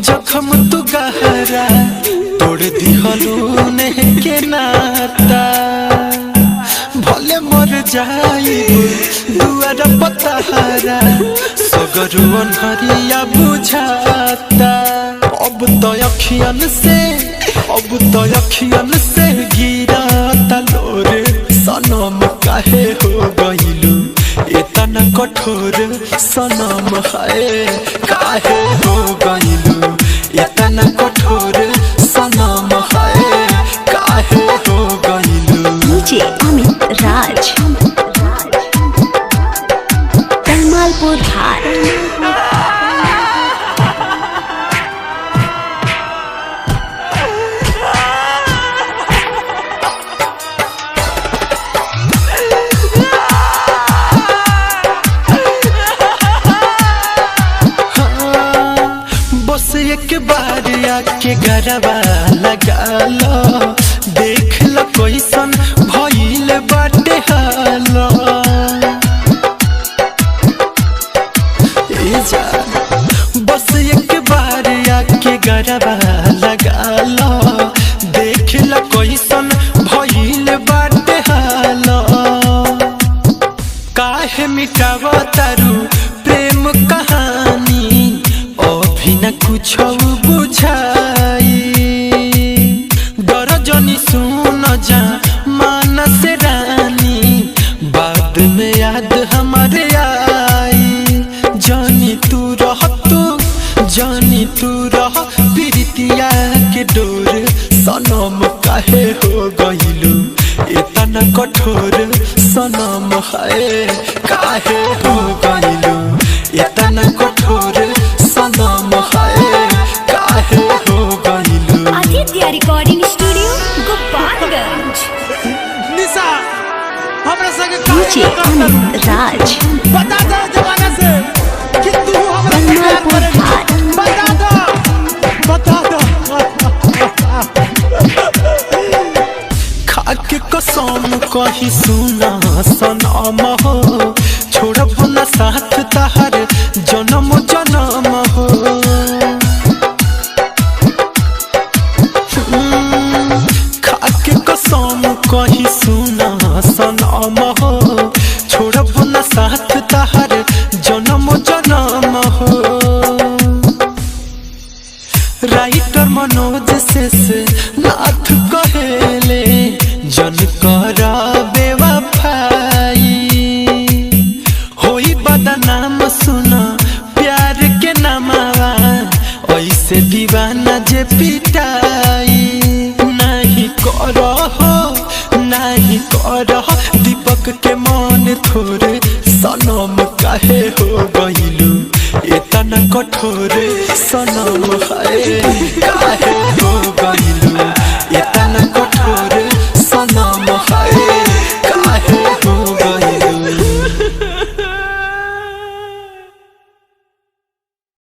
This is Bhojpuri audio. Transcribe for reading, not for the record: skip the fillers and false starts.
जखम तू गहरा तोड़ दिहलू ने के नाता भले मर जाइब दुआर पतहरा सगरू अनहरिया बुझाता अब तो अखियन से गिराता लोरे सनम काहे हो गइलू इतना कठोर सनम है काहे हो गइलू इतना कठोर सनम है काहे हो गइलू। डीजे अमित राज कलमालपुर घाट। एक बार आके गरबा लगा लो देख लो कैसन भइल बाटे हालो बस एक बार आके गरबा लगा लो देख लो कैसन भइल बाटे हालो काहे मिटावा तारू प्रेम कहानी अभी न कुछ बुझाई डर जनी सुन जा मानस रानी बाद में याद हमारे आई जानी तू रह प्रीतिया के डोर सनम काहे हो गइलू इतना कठोर सनम है काहे हो गइलू इतना कठोर सनम है काहे हो गइलू। Aditya recording studio Gopalganj. निशा हमरा संगे डीजे अमित राज बता दो जमाना से कि तू हमरा कलमालपुर घाट। बता दो खाके कसम कही सुना सनम हो छोड़ब न साथ तहर जन्म जन्म हो खाके कसम कही सुना सनम हो छोड़ब न साथ तहर जन्म जन्म हो राइटर मनोज से नाथ कहेले जन करा बेवफाई होई बदनाम सुना प्यार के नामावा ऐसे दीवाना जे पिटाई नहीं करह दीपक के मन थोड़े सनम काहे हो गइलू इतना कठोर सनम है काहे हो